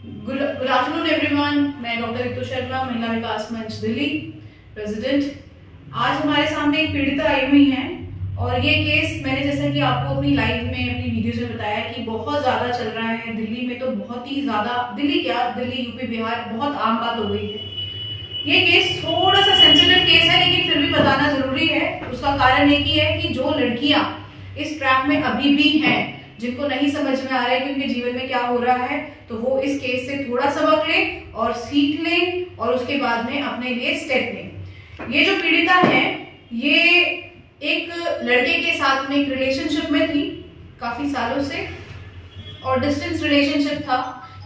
Good afternoon everyone. मैं doctor Ritu Sharma, महिला विकास मंच दिल्ली प्रेसिडेंट। आज हमारे सामने एक पीड़िता आई हुई है और ये केस मैंने जैसा कि आपको अपनी लाइव में अपनी वीडियोज में बताया कि बहुत ज़्यादा चल रहा है दिल्ली में। तो बहुत ही ज़्यादा, दिल्ली क्या, दिल्ली यूपी बिहार बहुत आम बात हो गई है। ये केस थोड़ा सा सेंसिटिव केस है, लेकिन फिर भी बताना जरूरी है। उसका कारण एक ही है कि जो लड़कियां इस ट्रैप में अभी भी हैं, जिनको नहीं समझ में आ रहा है कि उनके जीवन में क्या हो रहा है, तो वो इस केस से थोड़ा सबक लें और सीख लें और उसके बाद में अपने लिए स्टेप लें। ये जो पीड़िता है, ये एक लड़के के साथ में एक रिलेशनशिप में थी काफी सालों से, और डिस्टेंस रिलेशनशिप था।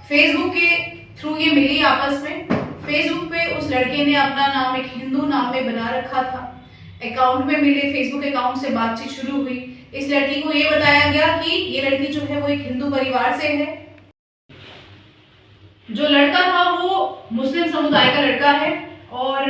फेसबुक के थ्रू ये मिली आपस में। फेसबुक पे उस लड़के ने अपना नाम एक हिंदू नाम में बना रखा था। अकाउंट में मिले, फेसबुक अकाउंट से बातचीत शुरू हुई। इस लड़की को ये बताया गया कि ये लड़की जो है वो एक हिंदू परिवार से है। जो लड़का था वो मुस्लिम समुदाय का लड़का है, और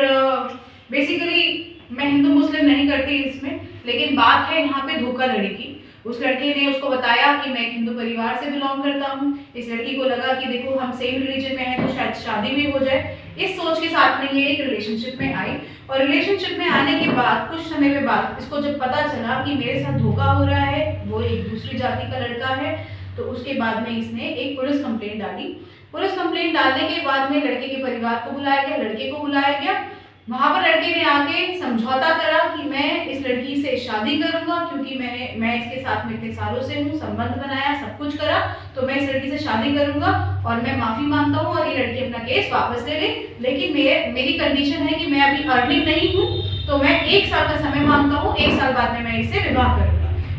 बेसिकली मैं हिंदू मुस्लिम नहीं करती इसमें, लेकिन बात है यहाँ पे धोखाधड़ी की। उस लड़के ने उसको बताया कि मैं एक हिंदू परिवार से बिलोंग करता हूँ। इस लड़की को लगा कि देखो हम सेम रिलीजन में हैं तो शायद शादी भी हो जाए। इस सोच के साथ में ये एक रिलेशनशिप में आई, और रिलेशनशिप में आने के बाद कुछ समय के बाद इसको जब पता चला कि मेरे साथ धोखा हो रहा है, वो एक दूसरी जाति का लड़का है, तो उसके बाद में इसने एक पुलिस कंप्लेंट डाली। पुलिस कंप्लेंट डालने के बाद में लड़के के परिवार को बुलाया गया, लड़के को बुलाया गया। वहां पर लड़के ने आके समझौता करा कि मैं इस लड़की से शादी करूंगा, क्योंकि मैं इसके साथ में इतने सालों से हूँ, संबंध बनाया, सब कुछ करा, तो मैं इस लड़की से शादी करूंगा और मैं माफी मांगता हूँ और ये लड़की अपना केस वापस ले ले। लेकिन मेरी कंडीशन है कि मैं अभी अर्निंग नहीं हूँ, तो मैं 1 साल का समय मांगता हूँ, 1 साल बाद में मैं इससे विवाह करूंगा।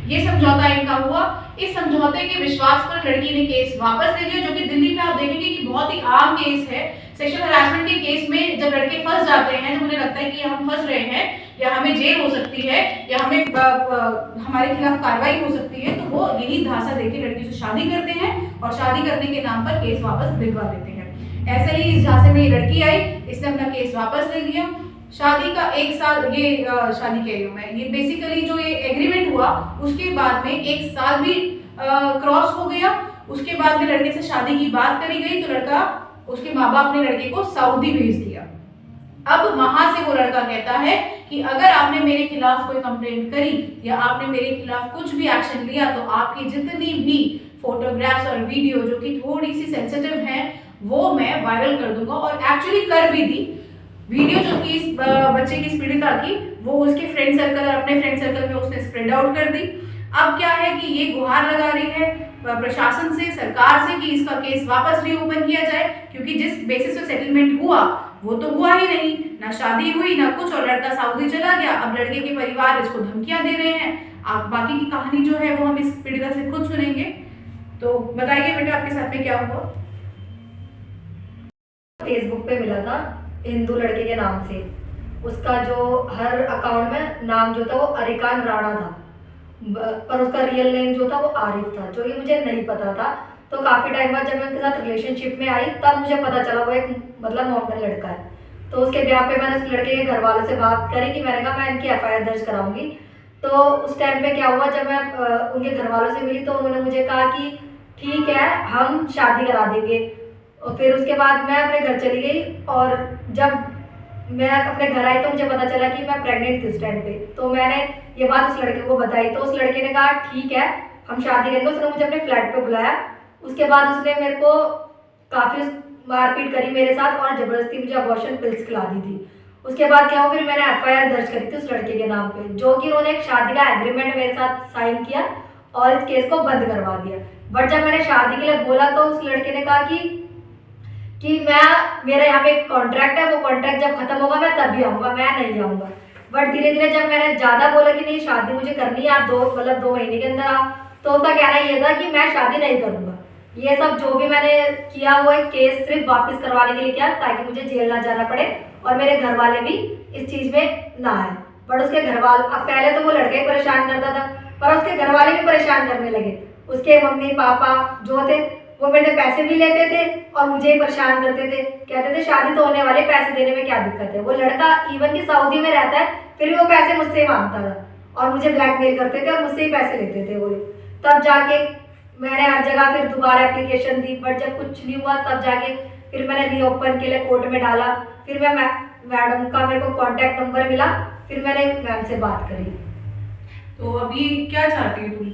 ये समझौता इनका हुआ। इस समझौते के विश्वास पर लड़की ने केस वापस ले लिया, जो कि दिल्ली में आप देखेंगे कि बहुत ही आम केस है। सेक्सुअल हरासमेंट के केस में जब लड़के फंस जाते हैं, जब उन्हें लगता है कि हम फंस रहे हैं या हमें जेल हो सकती है या हमें हमारे खिलाफ कार्रवाई हो सकती है, तो वो यही धासा देके लड़की से शादी करते हैं और शादी करने के नाम पर केस वापस दिलवा देते हैं। ऐसे ही इस झांसे में ये लड़की आई, इसने अपना केस वापस ले लिया। शादी का 1 साल, ये शादी कह रही हूँ मैं, ये बेसिकली जो ये एग्रीमेंट हुआ उसके बाद में 1 साल भी क्रॉस हो गया। उसके बाद में लड़के से शादी की बात करी गई, तो लड़का, उसके माँ बाप ने लड़के को सऊदी भेज दिया। अब वहां से वो लड़का कहता है कि अगर आपने मेरे खिलाफ कोई कंप्लेंट करी या आपने मेरे खिलाफ कुछ भी एक्शन लिया, तो आपकी जितनी भी फोटोग्राफ्स और वीडियो जो कि थोड़ी सी सेंसिटिव हैं, वो मैं वायरल कर दूंगा। और एक्चुअली कर भी दी। वीडियो जो कि इस बच्चे की इस पीड़िता की, वो उसके फ्रेंड सर्कल और अपने फ्रेंड सर्कल में उसने स्प्रेड आउट कर दी। अब क्या है कि ये गुहार लगा रही है प्रशासन से, सरकार से, कि इसका केस वापस रीओपन किया जाए, क्योंकि जिस बेसिस पे सेटलमेंट हुआ वो तो हुआ ही नहीं, ना शादी हुई ना कुछ, और लड़का सऊदी चला गया। अब लड़के के परिवार इसको धमकियां दे रहे हैं। आप बाकी की कहानी जो है वो हम इस पीड़िता से खुद सुनेंगे। तो बताइए बेटा, आपके साथ में क्या हुआ? फेसबुक पे मिला था हिंदू लड़के के नाम से। उसका जो हर अकाउंट में नाम जो था वो अरिकान राणा था, पर उसका रियल नेम जो था वो आरिफ था, जो कि मुझे नहीं पता था। तो काफ़ी टाइम बाद जब मैं उसके साथ रिलेशनशिप में आई, तब मुझे पता चला वो एक मतलब नॉर्मल लड़का है। तो उसके ब्याह पे मैंने उस लड़के के घर वालों से बात करी कि मैंने कहा मैं इनकी FIR दर्ज कराऊंगी। तो उस टाइम पे क्या हुआ, जब मैं उनके घर वालों से मिली तो उन्होंने मुझे कहा कि ठीक है, हम शादी करा देंगे। और फिर उसके बाद मैं अपने घर चली गई, और जब मैं अपने घर आई तो मुझे पता चला कि मैं प्रेग्नेंट थी उस टाइम पे। तो मैंने ये बात उस लड़के को बताई, तो उस लड़के ने कहा ठीक है हम शादी करेंगे। उसने मुझे अपने फ्लैट पे बुलाया। उसके बाद उसने मेरे को काफ़ी मारपीट करी मेरे साथ, और ज़बरदस्ती मुझे अबॉर्शन पिल्स खिला दी थी। उसके बाद क्या हुआ, फिर मैंने FIR दर्ज करी थी उस लड़के के नाम पे, जो कि उन्होंने एक शादी का एग्रीमेंट मेरे साथ साइन किया और इस केस को बंद करवा दिया। बट जब मैंने शादी के लिए बोला तो उस लड़के ने कहा कि मैं, मेरा यहाँ पे एक कॉन्ट्रैक्ट है, वो कॉन्ट्रैक्ट जब खत्म होगा मैं तभी आऊँगा, मैं नहीं आऊँगा। बट धीरे धीरे जब मैंने ज़्यादा बोला कि नहीं शादी मुझे करनी है, आप 2 महीने के अंदर आओ, तो उनका कहना ये था कि मैं शादी नहीं करूँगा। ये सब जो भी मैंने किया वो एक केस सिर्फ वापस करवाने के लिए किया, ताकि मुझे जेल ना जाना पड़े और मेरे घर वाले भी इस चीज़ में ना आए। बट उसके घर वाले, अब पहले तो वो लड़का ही परेशान करता था, पर उसके घर वाले भी परेशान करने लगे। उसके मम्मी पापा जो थे वो मेरे से पैसे भी लेते थे और मुझे ही परेशान करते थे। कहते थे शादी तो होने वाली, पैसे देने में क्या दिक्कत है। वो लड़का इवन कि सऊदी में रहता है, फिर भी वो पैसे मुझसे ही मांगता था और मुझे ब्लैकमेल करते थे और मुझसे ही पैसे लेते थे वो। तब जाके मैंने हर जगह फिर दोबारा एप्लीकेशन दी, बट जब कुछ नहीं हुआ तब जाके फिर मैंने रीओपन के लिए कोर्ट में डाला। फिर मैं मैडम का मेरे को कांटेक्ट नंबर मिला, फिर मैंने मैम से बात करी। तो अभी क्या चाहती हो तुम?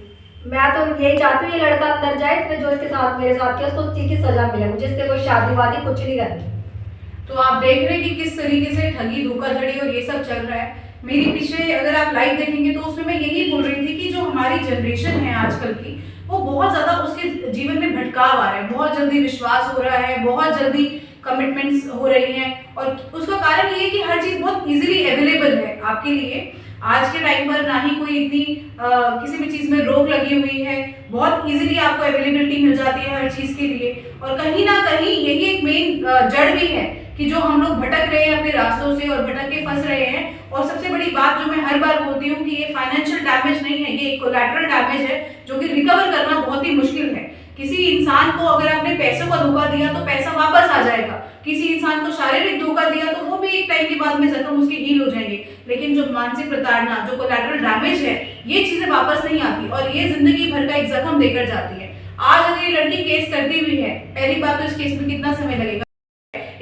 मैं तो यही चाहती हूँ ये लड़का अंदर जाए, इसने जो इसके साथ मेरे साथ किया उसको उसकी की सजा मिले, मुझे इससे कोई शादी वादी कुछ नहीं करनी। तो आप देख रहे हैं कि किस तरीके से ठगी, धोखाधड़ी और ये सब चल रहा है। मेरी पीछे अगर आप लाइव देखेंगे तो उसमें मैं यही बोल रही थी कि जो हमारी जनरेशन है आजकल की, वो बहुत ज्यादा उसके जीवन में भटकाव आ रहा है, बहुत जल्दी विश्वास हो रहा है, बहुत जल्दी कमिटमेंट्स हो रही हैं, और उसका कारण ये है कि हर चीज बहुत इजीली अवेलेबल है आपके लिए। आज के टाइम पर ना ही कोई इतनी किसी भी चीज में रोक लगी हुई है, बहुत इजीली आपको अवेलेबिलिटी मिल जाती है हर चीज के लिए। और कहीं ना कहीं यही एक मेन जड़ भी है कि जो हम लोग भटक रहे हैं अपने रास्तों से और भटक के फंस रहे हैं। और सबसे बड़ी बात जो मैं हर बार बोलती हूँ कि ये फाइनेंशियल डैमेज नहीं है, ये कोलैटरल डैमेज है जो कि रिकवर करना बहुत ही मुश्किल है। किसी इंसान को अगर आपने पैसों का धोखा दिया तो पैसा वापस आ जाएगा, किसी इंसान को शारीरिक धोखा दिया तो वो भी एक टाइम के बाद में जख्म उसके हील हो जाएंगे, लेकिन जो मानसिक प्रताड़ना, जो कोलैटरल डैमेज है, ये चीजें वापस नहीं आती और ये जिंदगी भर का एक जख्म देकर जाती है। आज अगर ये लड़की केस करती हुई है, पहली बात तो इस केस में कितना समय लगेगा,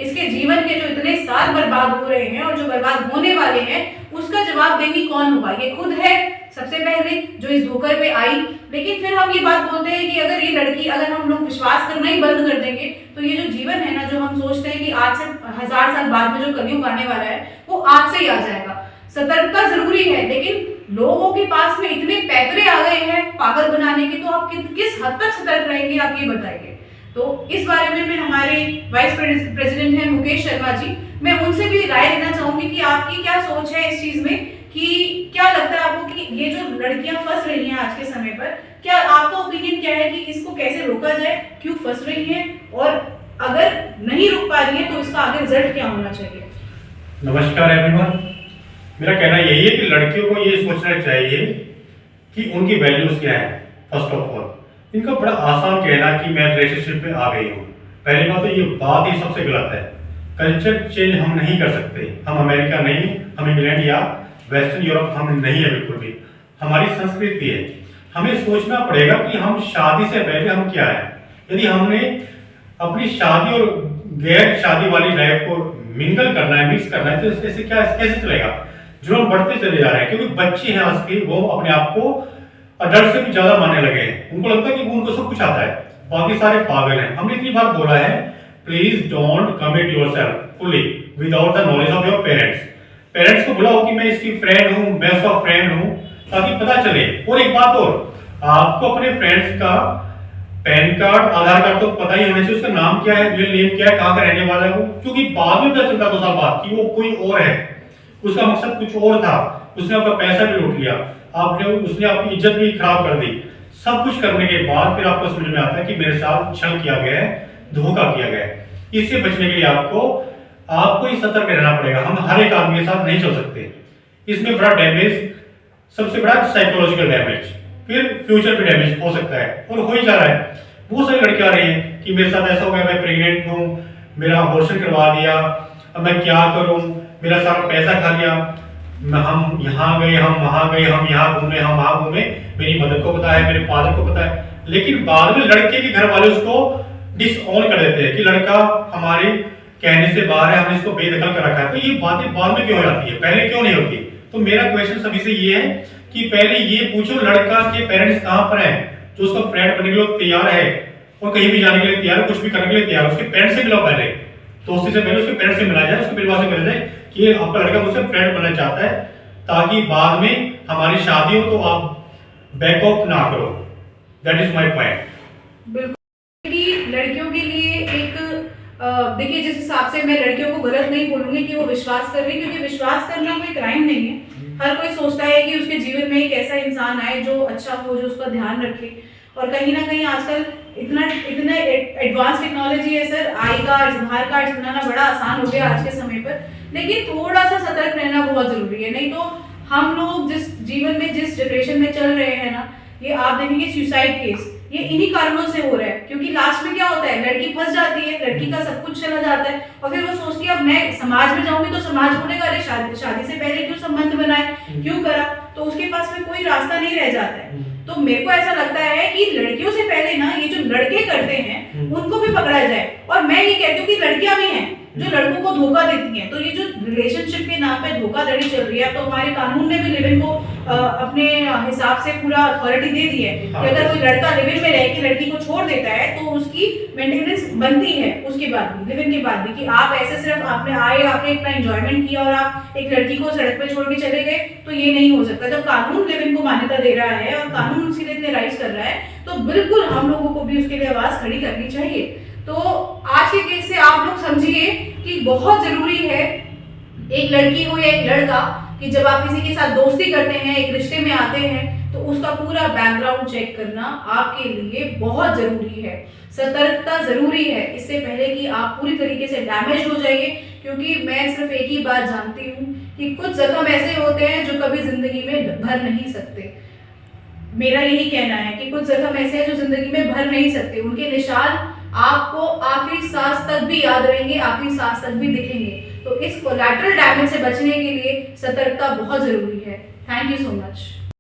इसके जीवन के जो इतने साल बर्बाद हो रहे हैं और जो बर्बाद होने वाले हैं उसका जवाब देगी कौन होगा? ये खुद है सबसे पहले जो इस धोखे पे आई। लेकिन फिर हम ये बात बोलते हैं कि अगर ये लड़की, अगर हम लोग विश्वास करना ही बंद कर देंगे तो ये जो जीवन है ना, जो हम सोचते हैं कि आज से 1000 साल बाद में जो कलयुग आने वाला है वो आज से ही आ जाएगा। सतर्कता जरूरी है, लेकिन लोगों के पास में इतने पैतरे आ गए हैं पागल बनाने के, तो आप किस हद तक सतर्क रहेंगे आप ये बताइए। तो इस बारे में मैं हमारे वाइस प्रेसिडेंट हैं मुकेश शर्मा जी, मैं उनसे भी राय लेना चाहूंगी कि आपकी क्या सोच है इस चीज में, कि क्या लगता है आपको कि ये जो लड़कियां फंस रही हैं आज के समय पर, क्या आपका ओपिनियन क्या है कि इसको कैसे रोका जाए, क्यों फंस रही हैं, और अगर नहीं रोक पा रही है तो इसका आगे रिजल्ट क्या होना चाहिए? नमस्कार एवरीवन, मेरा कहना यही है कि लड़कियों को ये सोचना चाहिए कि उनकी वैल्यूज क्या है। फर्स्ट ऑफ ऑल, इनका बड़ा आसान कहना कि मैं रिलेशनशिप में आ गई हूँ, पहली बात तो ये बात ही सबसे गलत है। कल्चर चेंज हम नहीं कर सकते, हम अमेरिका नहीं, हम इंग्लैंड या वेस्टर्न यूरोप हम नहीं है, बिल्कुल भी हमारी संस्कृति है। हमें सोचना पड़ेगा कि हम शादी से पहले हम क्या है। यदि हमने अपनी शादी और गैर शादी वाली लाइफ को मिंगल करना है, मिक्स करना है, तो इससे क्या कैसे चलेगा? जो हम बढ़ते चले जा रहे हैं, क्योंकि बच्चे हैं आज के, वो अपने आप को अडल्ट से भी ज्यादा मानने लगे हैं। उनको लगता है कि उनको सब कुछ आता है, बाकी सारे पागल हैं। हमने इतनी बार बोला है, please don't commit yourself fully without the knowledge of your parents. Parents को बुलाओ कि मैं इसकी फ्रेंड हूँ, मैं उसका फ्रेंड हूँ, ताकि पता चले। और एक बात और, आपको अपने फ्रेंड्स का पैन कार्ड, आधार कार्ड तो पता ही होना चाहिए, उसका नाम क्या है, रियल नेम क्या है, कहाँ का रहने वाला है वो, क्योंकि बाद में पता चलता 2 साल बाद कि वो कोई और है, उसका मकसद कुछ और था, उसने आपका पैसा भी लूट लिया, उसने आपकी इज्जत भी खराब कर दी। सब कुछ करने के बाद फिर आपको समझ में आता है कि मेरे साथ छल किया गया है, धोखा किया गया है। इससे बचने के लिए आपको ही सतर्क रहना पड़ेगा। हम हर एक आदमी के साथ नहीं चल सकते। इसमें बड़ा डैमेज, सबसे बड़ा साइकोलॉजिकल डैमेज, फिर फ्यूचर पे डैमेज हो सकता है और हो ही जा रहा है। बहुत सारी लड़कियां आ रही हैं कि मेरे साथ ऐसा हो गया, मैं प्रेग्नेंट हूँ, मेरा अबॉर्शन करवा दिया, अब मैं क्या करूँ, मेरा सारा पैसा खा लिया, हम यहाँ गए, हम वहां गए, हम यहाँ घूमे, हम वहां घूमे, मेरी मदर को पता है, मेरे फादर को पता है, लेकिन बाद में लड़के के घर वाले उसको डिसऑन कर देते हैं कि लड़का हमारे कहने से बाहर है, हमने इसको बेदखल कर रखा है। तो ये बातें बाद में क्यों हो जाती है, पहले क्यों नहीं होती? तो मेरा क्वेश्चन सभी से ये है कि पहले ये पूछो लड़का के पेरेंट्स कहाँ पर हैं, जो उसका फ्रेंड बनने के लिए तैयार है और कहीं भी जाने के लिए तैयार है, कुछ भी करने के लिए तैयार है, उसके पेरेंट्स से मिलाओ पहले, दोस्ती से पहले उसके पेरेंट्स से मिला जाए, उसके परिवार से मिला जाए कि आपका लड़का मुझसे फ्रेंड बनना चाहता है, ताकि बाद में हमारी शादी हो तो आप बैक ऑफ ना करो। That is my point. बिल्कुल, लड़कियों के लिए एक देखिए, जिस हिसाब से मैं लड़कियों को गलत नहीं बोलूंगी कि वो विश्वास कर रही, क्योंकि विश्वास करना कोई क्राइम नहीं है। हर कोई सोचता है कि उसके जीवन में एक ऐसा इंसान आए जो अच्छा हो, जो उसका ध्यान रखे। और कहीं ना कहीं आजकल इतना एडवांस टेक्नोलॉजी है sir, I cards, Aadhaar cards बनाना बड़ा आसान हो गया आज के समय पर, लेकिन थोड़ा सा सतर्क रहना बहुत जरूरी है। नहीं तो हम लोग जिस जीवन में, जिस जनरेशन में चल रहे हैं ना, ये आप देखेंगे सुसाइड केस ये इन्हीं कारणों से हो रहा है, क्योंकि लास्ट में क्या होता है, लड़की फंस जाती है, लड़की का सब कुछ चला जाता है और फिर वो सोचती है अब मैं समाज में जाऊंगी तो समाज बोलेगा अरे शादी से पहले क्यों संबंध बनाए, क्यों करा, तो उसके पास में कोई रास्ता नहीं रह जाता है। तो मेरे को ऐसा लगता है कि लड़कियों से पहले ना ये जो लड़के करते हैं उनको भी पकड़ा जाए। और मैं ये कहती हूँ कि लड़कियां भी हैं जो लड़कों को धोखा देती हैं। तो ये जो रिलेशनशिप के नाम पे धोखाधड़ी चल रही है, तो हमारे कानून ने भी लिव इन को अपने हिसाब से पूरा अथॉरिटी दे दी है कि अगर कोई लड़का लिव इन में रह के लड़की को छोड़ देता है तो उसकी मेंटेनेंस बनती है उसके बाद भी, लिव इन के बाद भी, कि आप ऐसे सिर्फ आपने आपने इतना एंजॉयमेंट किया और आप एक लड़की को सड़क पे छोड़ के चले गए, तो ये नहीं हो सकता। जब कानून लिव इन को मान्यता दे रहा है और कानून उसके लिए इतने राइट्स कर रहा है, तो बिल्कुल हम लोगों को भी उसके लिए आवाज खड़ी करनी चाहिए। तो आज के केस से आप लोग समझिए कि बहुत जरूरी है, एक लड़की हो या एक लड़का, कि जब आप किसी के साथ दोस्ती करते हैं, एक रिश्ते में आते हैं, तो उसका पूरा बैकग्राउंड चेक करना आपके लिए बहुत जरूरी है। सतर्कता जरूरी है, इससे पहले कि आप पूरी तरीके से डैमेज हो जाइए। क्योंकि मैं सिर्फ एक ही बात जानती हूँ कि कुछ जख्म ऐसे होते हैं जो कभी जिंदगी में भर नहीं सकते। मेरा यही कहना है कि कुछ जख्म ऐसे हैं जो जिंदगी में भर नहीं सकते, उनके निशान आपको आखिरी सांस तक भी याद रहेंगे, आखिरी सांस तक भी दिखेंगे। तो इस कोलैटरल डैमेज से बचने के लिए सतर्कता बहुत जरूरी है। Thank you so much.